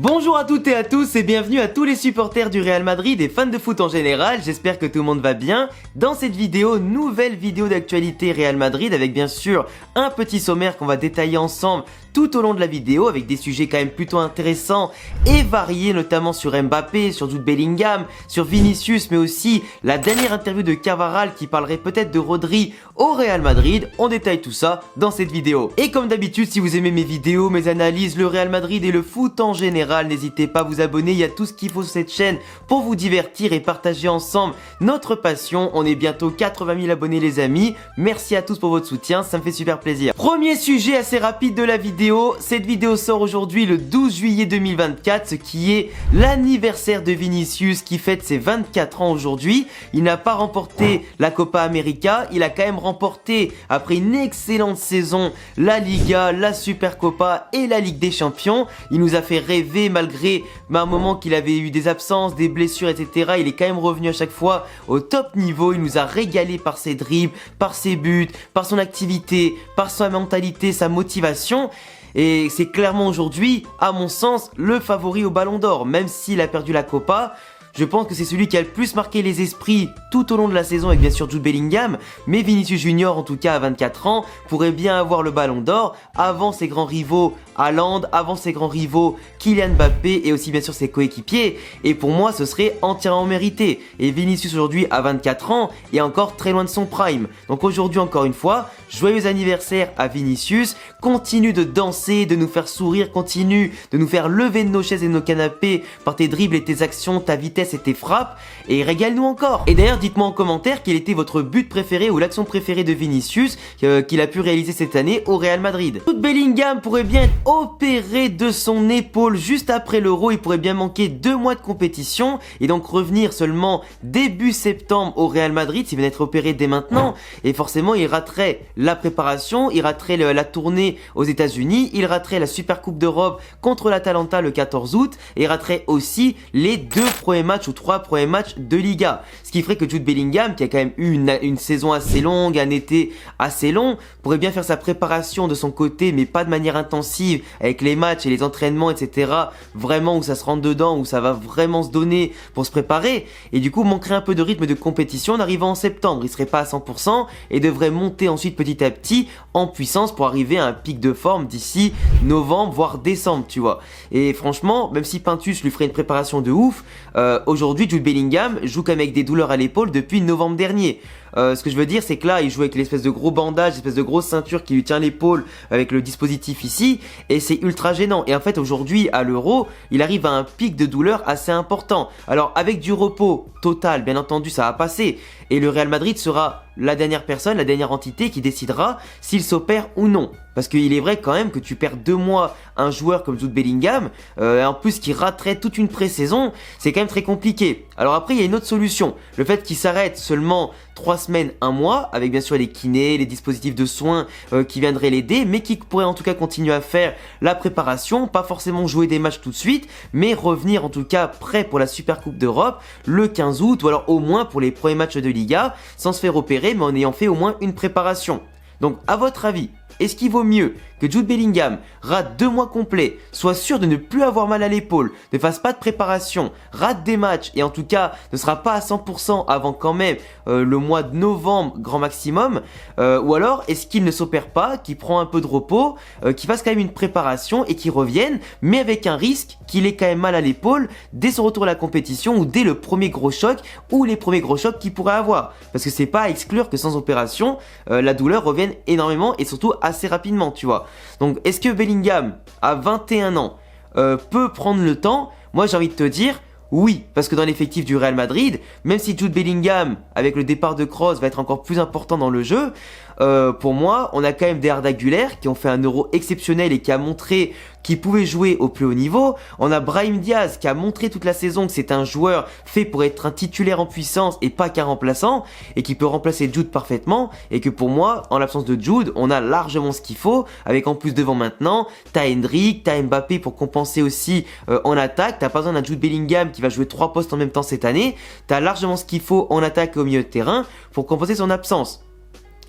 Bonjour à toutes et à tous et bienvenue à tous les supporters du Real Madrid et fans de foot en général, j'espère que tout le monde va bien. Dans cette vidéo, nouvelle vidéo d'actualité Real Madrid avec bien sûr un petit sommaire qu'on va détailler ensemble tout au long de la vidéo avec des sujets quand même plutôt intéressants et variés, notamment sur Mbappé, sur Jude Bellingham, sur Vinicius, mais aussi la dernière interview de Carvajal qui parlerait peut-être de Rodri au Real Madrid. On détaille tout ça dans cette vidéo. Et comme d'habitude, si vous aimez mes vidéos, mes analyses, le Real Madrid et le foot en général, n'hésitez pas à vous abonner, il y a tout ce qu'il faut sur cette chaîne pour vous divertir et partager ensemble notre passion. On est bientôt 80 000 abonnés les amis, merci à tous pour votre soutien, ça me fait super plaisir. Premier sujet assez rapide de la vidéo, cette vidéo sort aujourd'hui le 12 juillet 2024, ce qui est l'anniversaire de Vinicius qui fête ses 24 ans aujourd'hui. Il n'a pas remporté la Copa América, il a quand même remporté après une excellente saison la Liga, la Supercopa et la Ligue des Champions. Il nous a fait rêver malgré un moment qu'il avait eu des absences, des blessures, etc. Il est quand même revenu à chaque fois au top niveau. Il nous a régalé par ses dribbles, par ses buts, par son activité, par sa mentalité, sa motivation. Et c'est clairement aujourd'hui, à mon sens, le favori au Ballon d'Or. Même s'il a perdu la Copa, je pense que c'est celui qui a le plus marqué les esprits tout au long de la saison avec bien sûr Jude Bellingham. Mais Vinicius Junior, en tout cas à 24 ans, pourrait bien avoir le Ballon d'Or avant ses grands rivaux Haaland, avant ses grands rivaux Kylian Mbappé et aussi bien sûr ses coéquipiers. Et pour moi, ce serait entièrement mérité. Et Vinicius aujourd'hui à 24 ans est encore très loin de son prime. Donc aujourd'hui, encore une fois, joyeux anniversaire à Vinicius. Continue de danser, de nous faire sourire, continue de nous faire lever de nos chaises et de nos canapés par tes dribbles et tes actions, ta vitesse et tes frappes. Et régale-nous encore. Et d'ailleurs, dites-moi en commentaire quel était votre but préféré ou l'action préférée de Vinicius qu'il a pu réaliser cette année au Real Madrid. Jude Bellingham pourrait bien être opéré de son épaule juste après l'Euro. Il pourrait bien manquer 2 mois de compétition et donc revenir seulement début septembre au Real Madrid s'il venait être opéré dès maintenant. Et forcément, il raterait la préparation, il raterait la tournée aux États-Unis, il raterait la Super Coupe d'Europe contre l'Atalanta le 14 août et il raterait aussi les 2 premiers matchs ou 3 premiers matchs de Liga. Ce qui ferait que Jude Bellingham, qui a quand même eu une saison assez longue, un été assez long, pourrait bien faire sa préparation de son côté, mais pas de manière intensive, avec les matchs et les entraînements, etc. Vraiment où ça se rentre dedans, où ça va vraiment se donner pour se préparer. Et du coup, manquerait un peu de rythme de compétition en arrivant en septembre. Il serait pas à 100% et devrait monter ensuite petit à petit en puissance pour arriver à un pic de forme d'ici novembre, voire décembre, tu vois. Et franchement, même si Pintus lui ferait une préparation de ouf, aujourd'hui, Jude Bellingham joue quand même avec des douleurs à l'épaule depuis novembre dernier. Ce que je veux dire, c'est que là, il joue avec l'espèce de gros bandage, l'espèce de grosse ceinture qui lui tient l'épaule avec le dispositif ici, et c'est ultra gênant. Et en fait, aujourd'hui, à l'Euro, il arrive à un pic de douleur assez important. Alors, avec du repos total, bien entendu, ça va passer. Et le Real Madrid sera la dernière personne, la dernière entité qui décidera s'il s'opère ou non. Parce qu'il est vrai quand même que tu perds 2 mois un joueur comme Jude Bellingham, en plus qui raterait toute une pré-saison, c'est quand même très compliqué. Alors après, il y a une autre solution. Le fait qu'il s'arrête seulement 3 semaines, 1 mois, avec bien sûr les kinés, les dispositifs de soins qui viendraient l'aider, mais qui pourrait en tout cas continuer à faire la préparation, pas forcément jouer des matchs tout de suite, mais revenir en tout cas prêt pour la Super Coupe d'Europe le 15 août, ou alors au moins pour les premiers matchs de Liga, sans se faire opérer, mais en ayant fait au moins une préparation. Donc à votre avis, est-ce qu'il vaut mieux que Jude Bellingham rate 2 mois complets, soit sûr de ne plus avoir mal à l'épaule, ne fasse pas de préparation, rate des matchs et en tout cas ne sera pas à 100% avant quand même le mois de novembre grand maximum, ou alors est-ce qu'il ne s'opère pas, qu'il prend un peu de repos, qu'il fasse quand même une préparation et qu'il revienne, mais avec un risque qu'il ait quand même mal à l'épaule dès son retour à la compétition ou dès le premier gros choc ou les premiers gros chocs qu'il pourrait avoir. Parce que c'est pas à exclure que sans opération, la douleur revienne énormément et surtout assez rapidement, tu vois. Donc est-ce que Bellingham à 21 ans peut prendre le temps? Moi j'ai envie de te dire oui, parce que dans l'effectif du Real Madrid, même si Jude Bellingham avec le départ de Kroos va être encore plus important dans le jeu, pour moi on a quand même des Arda Güler qui ont fait un Euro exceptionnel et qui a montré qu'il pouvait jouer au plus haut niveau. On a Brahim Diaz qui a montré toute la saison que c'est un joueur fait pour être un titulaire en puissance et pas qu'un remplaçant, et qui peut remplacer Jude parfaitement, et que pour moi, en l'absence de Jude, on a largement ce qu'il faut, avec en plus devant maintenant, t'as Hendrick, t'as Mbappé pour compenser aussi en attaque, t'as pas besoin d'un Jude Bellingham qui va jouer 3 postes en même temps cette année, t'as largement ce qu'il faut en attaque et au milieu de terrain pour compenser son absence.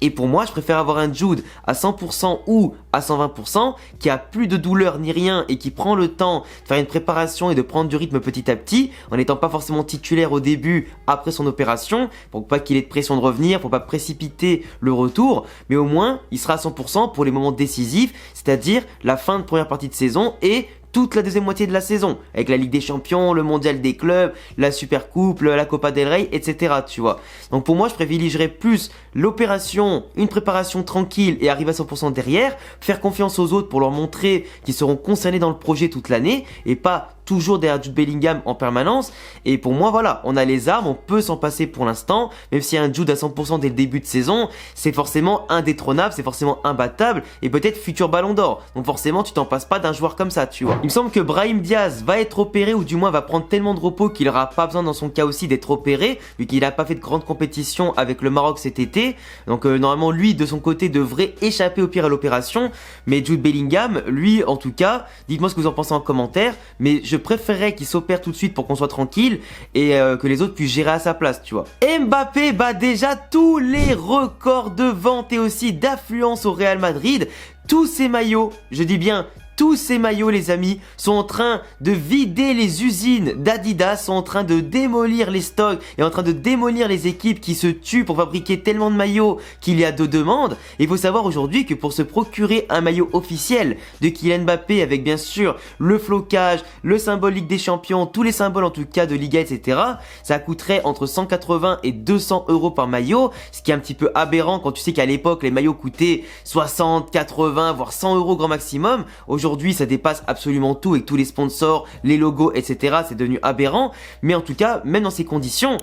Et pour moi, je préfère avoir un Jude à 100% ou à 120% qui a plus de douleur ni rien et qui prend le temps de faire une préparation et de prendre du rythme petit à petit en n'étant pas forcément titulaire au début après son opération pour pas qu'il ait de pression de revenir, pour pas précipiter le retour, mais au moins il sera à 100% pour les moments décisifs, c'est-à-dire la fin de première partie de saison et toute la deuxième moitié de la saison, avec la Ligue des Champions, le Mondial des clubs, la Super Coupe, la Copa del Rey, etc. Tu vois. Donc pour moi, je privilégierais plus l'opération, une préparation tranquille et arriver à 100% derrière, faire confiance aux autres pour leur montrer qu'ils seront concernés dans le projet toute l'année et pas toujours derrière Jude Bellingham en permanence. Et pour moi, voilà, on a les armes, on peut s'en passer pour l'instant, même s'il y a un Jude à 100% dès le début de saison, c'est forcément indétrônable, c'est forcément imbattable et peut-être futur Ballon d'Or. Donc forcément, tu t'en passes pas d'un joueur comme ça, tu vois. Il me semble que Brahim Diaz va être opéré ou du moins va prendre tellement de repos qu'il n'aura pas besoin dans son cas aussi d'être opéré vu qu'il n'a pas fait de grande compétition avec le Maroc cet été. Donc normalement lui de son côté devrait échapper au pire à l'opération. Mais Jude Bellingham, lui en tout cas, dites-moi ce que vous en pensez en commentaire. Mais je préférerais qu'il s'opère tout de suite pour qu'on soit tranquille et que les autres puissent gérer à sa place, tu vois. Mbappé bat déjà tous les records de vente et aussi d'affluence au Real Madrid. Tous ces maillots, je dis bien tous ces maillots les amis sont en train de vider les usines d'Adidas, sont en train de démolir les stocks et en train de démolir les équipes qui se tuent pour fabriquer tellement de maillots qu'il y a de demandes. Et il faut savoir aujourd'hui que pour se procurer un maillot officiel de Kylian Mbappé avec bien sûr le flocage, le symbole Ligue des Champions, tous les symboles en tout cas de Liga etc. Ça coûterait entre 180 et 200 € par maillot, ce qui est un petit peu aberrant quand tu sais qu'à l'époque les maillots coûtaient 60, 80 voire 100 € grand maximum. Aujourd'hui, ça dépasse absolument tout avec tous les sponsors, les logos, etc. C'est devenu aberrant. Mais en tout cas, même dans ces conditions,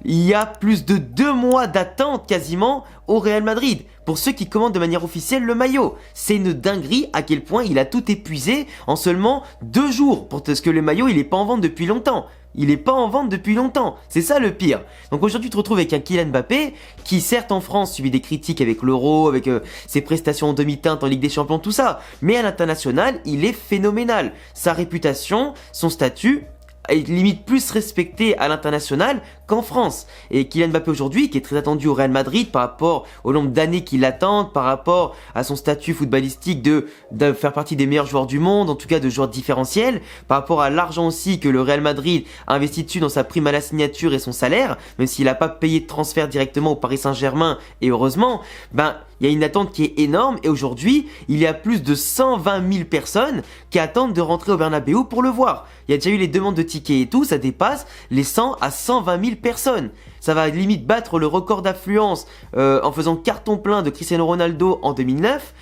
il y a plus de 2 mois d'attente quasiment au Real Madrid pour ceux qui commandent de manière officielle le maillot. C'est une dinguerie à quel point il a tout épuisé en seulement 2 jours parce que le maillot il est pas en vente depuis longtemps. Il est pas en vente depuis longtemps, c'est ça le pire. Donc aujourd'hui tu te retrouves avec un Kylian Mbappé qui certes en France subit des critiques avec l'Euro, avec ses prestations en demi-teinte en Ligue des Champions, tout ça. Mais à l'international il est phénoménal. Sa réputation, son statut est limite plus respecté à l'international qu'en France. Et Kylian Mbappé aujourd'hui, qui est très attendu au Real Madrid par rapport au nombre d'années qu'il attend, par rapport à son statut footballistique de faire partie des meilleurs joueurs du monde, en tout cas de joueurs différentiels, par rapport à l'argent aussi que le Real Madrid a investi dessus dans sa prime à la signature et son salaire, même s'il n'a pas payé de transfert directement au Paris Saint-Germain, et heureusement, il y a une attente qui est énorme et aujourd'hui, il y a plus de 120 000 personnes qui attendent de rentrer au Bernabéu pour le voir. Il y a déjà eu les demandes de tickets et tout, ça dépasse les 100 à 120 000 personnes. Ça va limite battre le record d'affluence en faisant carton plein de Cristiano Ronaldo en 2009.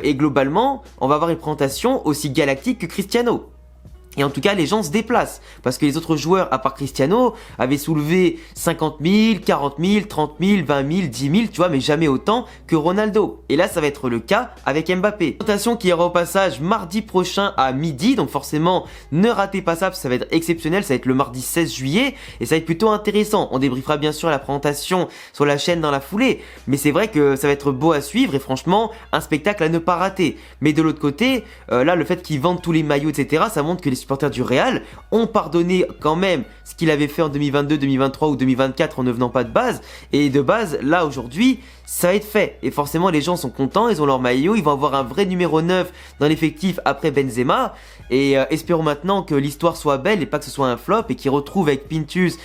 Et globalement, on va avoir une présentation aussi galactique que Cristiano. Et en tout cas, les gens se déplacent. Parce que les autres joueurs, à part Cristiano, avaient soulevé 50 000, 40 000, 30 000, 20 000, 10 000, tu vois, mais jamais autant que Ronaldo. Et là, ça va être le cas avec Mbappé. Présentation qui ira au passage mardi prochain à midi. Donc forcément, ne ratez pas ça, parce que ça va être exceptionnel. Ça va être le mardi 16 juillet. Et ça va être plutôt intéressant. On débriefera bien sûr la présentation sur la chaîne dans la foulée. Mais c'est vrai que ça va être beau à suivre. Et franchement, un spectacle à ne pas rater. Mais de l'autre côté, là, le fait qu'ils vendent tous les maillots, etc., ça montre que les supporters du Real ont pardonné quand même ce qu'il avait fait en 2022, 2023 ou 2024 en ne venant pas de base. Et de base, là aujourd'hui, ça va être fait. Et forcément, les gens sont contents, ils ont leur maillot, ils vont avoir un vrai numéro 9 dans l'effectif après Benzema. Et espérons maintenant que l'histoire soit belle et pas que ce soit un flop et qu'il retrouve avec Pintus,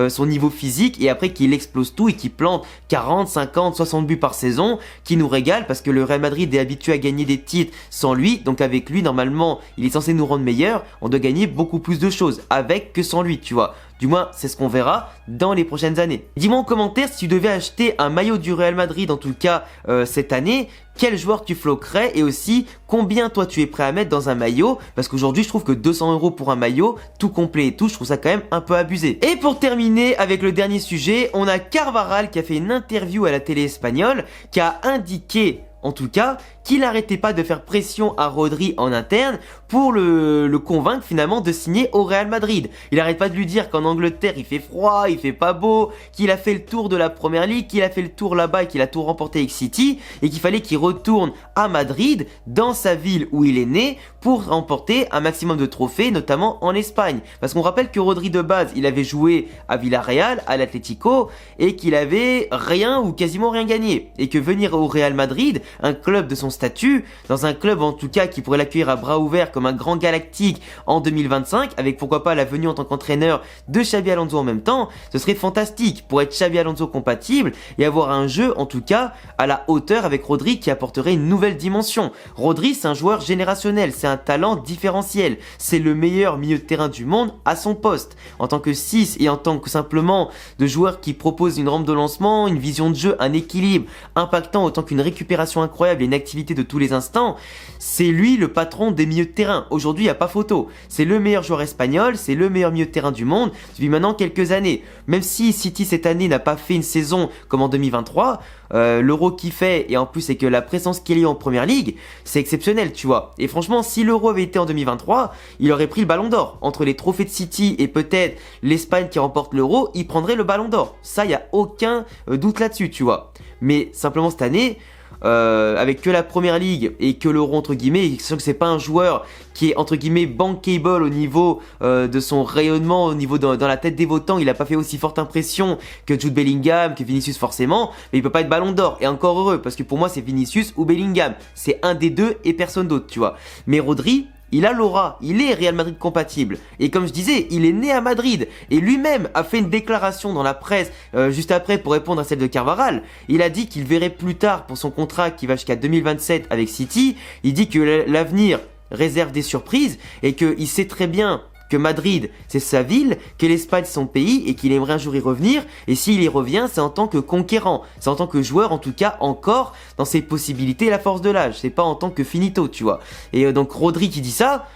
son niveau physique et après qu'il explose tout et qu'il plante 40, 50, 60 buts par saison, qui nous régale parce que le Real Madrid est habitué à gagner des titres sans lui. Donc avec lui, normalement, il est censé nous rendre meilleurs. On doit gagner beaucoup plus de choses avec que sans lui, tu vois. Du moins, c'est ce qu'on verra dans les prochaines années. Dis-moi en commentaire si tu devais acheter un maillot du Real Madrid, en tout cas cette année, quel joueur tu floquerais et aussi combien toi tu es prêt à mettre dans un maillot, parce qu'aujourd'hui je trouve que 200 € pour un maillot, tout complet et tout, je trouve ça quand même un peu abusé. Et pour terminer avec le dernier sujet, on a Carvajal qui a fait une interview à la télé espagnole, qui a indiqué en tout cas qu'il n'arrêtait pas de faire pression à Rodri en interne pour le convaincre finalement de signer au Real Madrid. Il n'arrête pas de lui dire qu'en Angleterre il fait froid, il fait pas beau, qu'il a fait le tour de la Première Ligue, qu'il a fait le tour là-bas et qu'il a tout remporté avec City et qu'il fallait qu'il retourne à Madrid, dans sa ville où il est né, pour remporter un maximum de trophées, notamment en Espagne. Parce qu'on rappelle que Rodri de base, il avait joué à Villarreal, à l'Atlético, et qu'il avait rien ou quasiment rien gagné. Et que venir au Real Madrid, un club de son statut, dans un club en tout cas qui pourrait l'accueillir à bras ouverts comme un grand galactique en 2025, avec pourquoi pas la venue en tant qu'entraîneur de Xabi Alonso en même temps, ce serait fantastique pour être Xabi Alonso compatible et avoir un jeu en tout cas à la hauteur avec Rodri qui apporterait une nouvelle dimension. Rodri, c'est un joueur générationnel, c'est un talent différentiel, c'est le meilleur milieu de terrain du monde à son poste. En tant que 6 et en tant que simplement de joueur qui propose une rampe de lancement, une vision de jeu, un équilibre impactant autant qu'une récupération incroyable et une activité de tous les instants, c'est lui le patron des milieux de terrain. Aujourd'hui, il n'y a pas photo. C'est le meilleur joueur espagnol, c'est le meilleur milieu de terrain du monde depuis maintenant quelques années. Même si City cette année n'a pas fait une saison comme en 2023, l'Euro qu'il fait et en plus c'est que la présence qu'il y a en Première Ligue, c'est exceptionnel, tu vois. Et franchement, si l'Euro avait été en 2023, il aurait pris le Ballon d'Or. Entre les trophées de City et peut-être l'Espagne qui remporte l'Euro, il prendrait le Ballon d'Or. Ça, il y a aucun doute là-dessus, tu vois. Mais simplement cette année, avec que la Première Ligue et que l'Euro entre guillemets, c'est sûr que c'est pas un joueur qui est entre guillemets bankable au niveau de son rayonnement, au niveau dans la tête des votants. Il a pas fait aussi forte impression que Jude Bellingham, que Vinicius forcément, mais il peut pas être Ballon d'Or. Et encore heureux, parce que pour moi c'est Vinicius ou Bellingham, c'est un des deux et personne d'autre, tu vois. Mais Rodri, il a l'aura, il est Real Madrid compatible. Et comme je disais, il est né à Madrid. Et lui-même a fait une déclaration dans la presse juste après pour répondre à celle de Carvajal. Il a dit qu'il verrait plus tard pour son contrat qui va jusqu'à 2027 avec City. Il dit que l'avenir réserve des surprises et qu'il sait très bien que Madrid c'est sa ville, que l'Espagne c'est son pays et qu'il aimerait un jour y revenir. Et s'il y revient, c'est en tant que conquérant, c'est en tant que joueur en tout cas encore dans ses possibilités et la force de l'âge, c'est pas en tant que finito, tu vois. Et donc Rodri qui dit ça,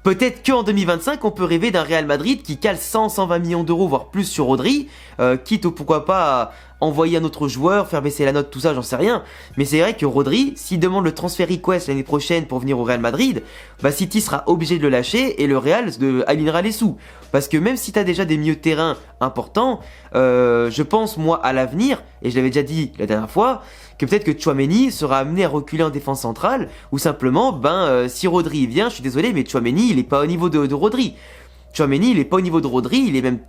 peut-être qu'en 2025 on peut rêver d'un Real Madrid qui cale 100-120 millions d'euros voire plus sur Rodri, quitte au pourquoi pas à envoyer un autre joueur, faire baisser la note, tout ça, j'en sais rien. Mais c'est vrai que Rodri, s'il demande le transfer request l'année prochaine pour venir au Real Madrid, bah City sera obligé de le lâcher et le Real alignera les sous. Parce que même si tu as déjà des milieux de terrain importants, je pense moi à l'avenir, et je l'avais déjà dit la dernière fois, que peut-être que Tchouaméni sera amené à reculer en défense centrale, ou simplement, si Rodri vient, je suis désolé, mais Tchouaméni il est pas au niveau de Rodri. Tchouaméni il est pas au niveau de Rodri, il est même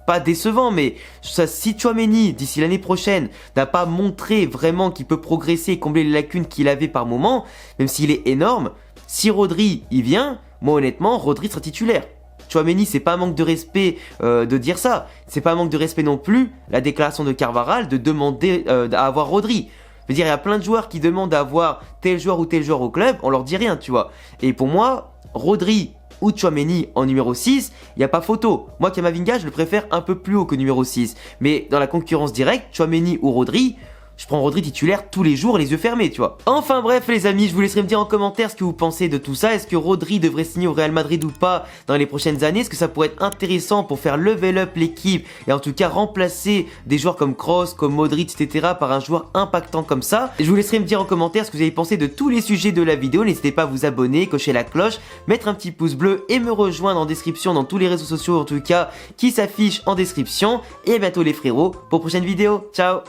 pas décevant, mais ça, si Tchouaméni d'ici l'année prochaine n'a pas montré vraiment qu'il peut progresser et combler les lacunes qu'il avait par moment, même s'il est énorme, si Rodri y vient, moi honnêtement Rodri sera titulaire. Tchouaméni, c'est pas un manque de respect de dire ça, c'est pas un manque de respect non plus la déclaration de Carvajal de demander à avoir Rodri. Je veux dire, il y a plein de joueurs qui demandent à avoir tel joueur ou tel joueur au club, on leur dit rien, tu vois. Et pour moi, Rodri ou Tchouaméni en numéro 6, il n'y a pas photo. Moi, Camavinga, je le préfère un peu plus haut que numéro 6. Mais dans la concurrence directe, Tchouaméni ou Rodri, je prends Rodri titulaire tous les jours les yeux fermés, tu vois. Enfin bref les amis, je vous laisserai me dire en commentaire ce que vous pensez de tout ça. Est-ce que Rodri devrait signer au Real Madrid ou pas dans les prochaines années? Est-ce que ça pourrait être intéressant pour faire level up l'équipe et en tout cas remplacer des joueurs comme Kroos, comme Modric, etc. par un joueur impactant comme ça? Et je vous laisserai me dire en commentaire ce que vous avez pensé de tous les sujets de la vidéo. N'hésitez pas à vous abonner, cocher la cloche, mettre un petit pouce bleu et me rejoindre en description dans tous les réseaux sociaux en tout cas qui s'affichent en description. Et à bientôt les frérots pour prochaine vidéo. Ciao.